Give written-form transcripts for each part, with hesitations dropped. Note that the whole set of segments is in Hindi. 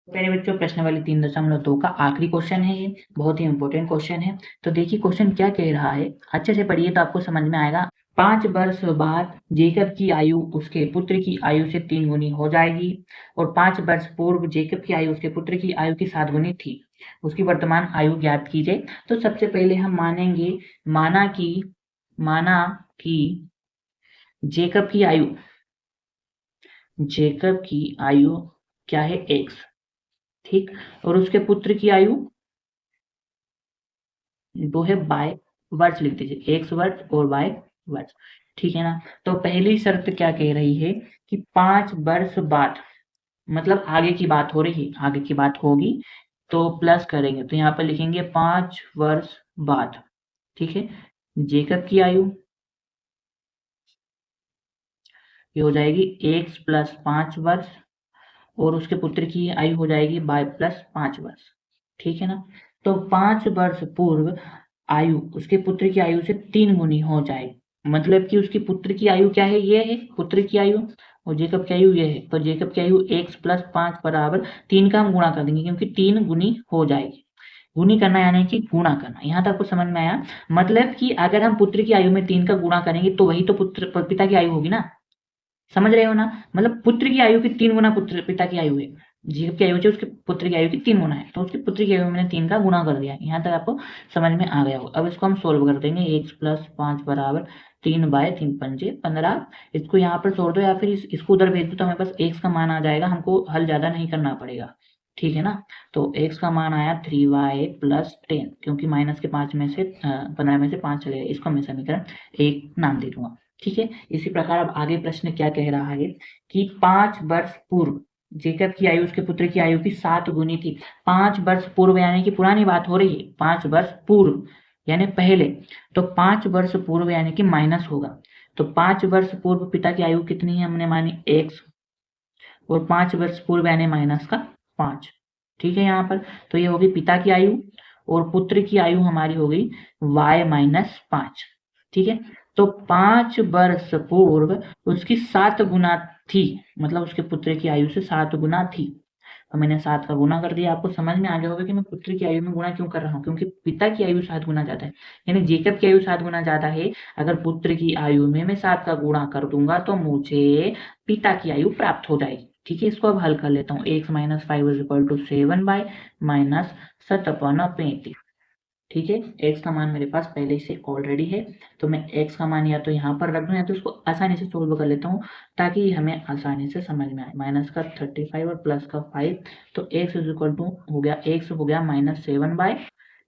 प्यारे बच्चों, प्रश्न वाली 3.2 का आखिरी क्वेश्चन है। ये बहुत ही इंपॉर्टेंट क्वेश्चन है। तो देखिए क्वेश्चन क्या कह रहा है, अच्छे से पढ़िए तो आपको समझ में आएगा। 5 वर्ष बाद जेकब की आयु उसके पुत्र की आयु से 3 गुनी हो जाएगी और 5 वर्ष पूर्व जेकब की आयु उसके पुत्र की आयु की 7 गुनी थी। उसकी वर्तमान आयु ज्ञात कीजिए। तो सबसे पहले हम माना कि जेकब की आयु क्या है, x, ठीक, और उसके पुत्र की आयु वो है बाय वर्ष, लिख दीजिए x वर्ष और बाय वर्ष, ठीक है ना। तो पहली शर्त क्या कह रही है कि 5 वर्ष बाद, मतलब आगे की बात हो रही है, आगे की बात होगी तो प्लस करेंगे, तो यहाँ पर लिखेंगे 5 वर्ष बाद, ठीक है। जेकब की आयु ये हो जाएगी x प्लस 5 वर्ष और उसके पुत्र की आयु हो जाएगी बाय प्लस 5 वर्ष, ठीक है ना। तो 5 वर्ष पूर्व आयु उसके पुत्र की आयु से 3 गुनी हो जाएगी, मतलब कि उसकी पुत्र की आयु क्या है, ये है पुत्र की आयु, और जेकब की आयु ये है। तो जेकब की आयु x प्लस 5 बराबर 3 का हम गुणा कर देंगे, क्योंकि 3 गुनी हो जाएगी। गुनी करना यानी कि गुणा करना, यहाँ तक आपको समझ में आया। मतलब कि अगर हम पुत्र की आयु में 3 का गुणा करेंगे तो वही तो पिता की आयु होगी ना, समझ रहे हो ना। मतलब पुत्र की आयु की 3 गुना पिता की आयु है। जीव की आयु जो उसके पुत्र की आयु की 3 गुना है, तो उसके पुत्र की आयु में मैंने 3 का गुणा कर दिया। यहाँ तक आपको समझ में आ गया होगा। अब इसको हम सोल्व कर देंगे। x प्लस 5 बराबर 3 बाय 3 पंजे 15। इसको यहाँ पर छोड़ दो या फिर इसको उधर भेज दो, तो हमें पास x का मान आ जाएगा। हमको हल ज्यादा नहीं करना पड़ेगा, ठीक है ना। तो x का मान आया 3y प्लस 10, क्योंकि माइनस के 5 में से 15 में से 5 चलेगा। इसको मैं समीकरण 1 नाम दे दूंगा, ठीक है। इसी प्रकार अब आगे प्रश्न क्या कह रहा है कि 5 वर्ष पूर्व जेकब की आयु उसके पुत्र की आयु की 7 गुनी थी। 5 वर्ष पूर्व यानी कि पुरानी बात हो रही है, 5 वर्ष पूर्व यानी पहले। तो 5 वर्ष पूर्व यानी कि माइनस होगा। तो 5 वर्ष पूर्व पिता की आयु कितनी है, हमने मानी x, और 5 वर्ष पूर्व यानी माइनस का 5, ठीक है। यहाँ पर तो ये होगी पिता की आयु और पुत्र की आयु हमारी हो गई y माइनस 5, ठीक है। तो 5 वर्ष पूर्व उसकी 7 गुना थी, मतलब उसके पुत्र की आयु से 7 गुना थी। तो मैंने 7 का गुना कर दिया। आपको समझ में आ गया होगा कि मैं पुत्र की आयु में गुना क्यों कर रहा हूँ, क्योंकि पिता की आयु 7 गुना ज्यादा है, यानी जेकब की आयु 7 गुना ज्यादा है। अगर पुत्र की आयु में मैं 7 का गुणा कर दूंगा तो मुझे पिता की आयु प्राप्त हो जाएगी, ठीक है। इसको अब हल कर लेता हूँ। x minus 5 is equal to 7 by minus 7/35, ठीक है। x का मान मेरे पास पहले से ऑलरेडी है, तो मैं x का मान या तो यहाँ पर रख दूं या तो उसको आसानी से सोल्व कर लेता हूँ, ताकि हमें आसानी से समझ में आए। माइनस का 35 और प्लस का 5, तो x इज इक्वल टू हो गया, x हो गया minus 7 by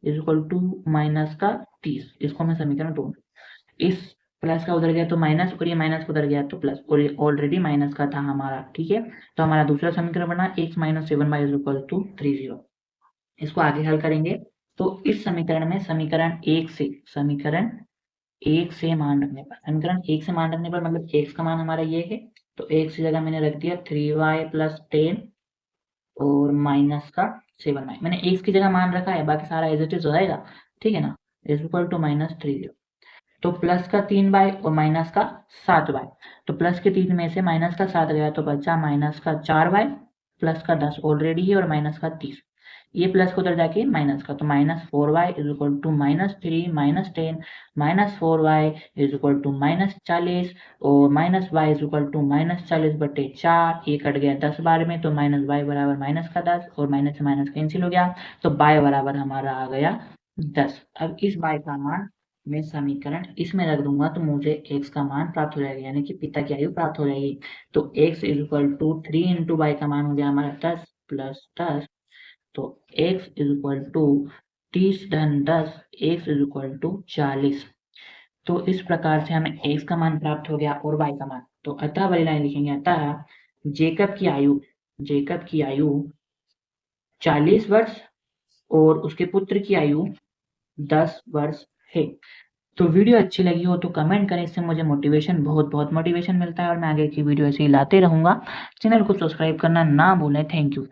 is equal to minus का 30। इसको मैं समीकरण 2, इस प्लस का उधर गया तो माइनस, और ये माइनस उधर गया तो प्लस, और ये ऑलरेडी माइनस का था हमारा, ठीक है। तो हमारा दूसरा समीकरण बना x minus 7 by is equal to 30। इसको आगे हल करेंगे तो इस समीकरण में समीकरण 1 से मान रखने पर, मतलब x का मान हमारा ये है, तो x की जगह मैंने रख दिया 3y प्लस 10 और माइनस का 7y। मैंने x की जगह मान रखा है, बाकी सारा एज इट इज रहेगा, ठीक है ना। Is equal to minus 3। तो प्लस का 3y और माइनस का 7y, तो प्लस के 3 में से माइनस का 7 गया तो बचा माइनस का 4y, प्लस का 10 ऑलरेडी है और माइनस का 30। ये प्लस को उधर जाके माइनस का, तो minus 4y is equal to minus 3 minus 10 minus 4y is equal to minus 40 और minus y is equal to minus 40/4। ये कट गया 10 बार में, तो माइनस y बराबर माइनस का 10 और माइनस से माइनस कैंसिल हो गया, तो y बराबर हमारा आ गया 10। अब इस y का मान मैं समीकरण इसमें रख दूंगा तो मुझे x का मान प्राप्त हो जाएगा, यानी कि पिता की आयु प्राप्त हो जाएगी। तो x is equal to 3 into y का मान हो गया हमारा 10 प्लस 10, तो x इज इक्वल टू 30 धन 10, x इज इक्वल टू 40। तो इस प्रकार से हमें x का मान प्राप्त हो गया और y का मान। तो अतः वाली लाइन लिखेंगे, अतः जेकब की आयु 40 वर्ष और उसके पुत्र की आयु 10 वर्ष है। तो वीडियो अच्छी लगी हो तो कमेंट करें, इससे मुझे मोटिवेशन, बहुत मोटिवेशन मिलता है और मैं आगे की वीडियो ऐसे ही लाते रहूंगा। चैनल को सब्सक्राइब करना ना भूलें। Thank you.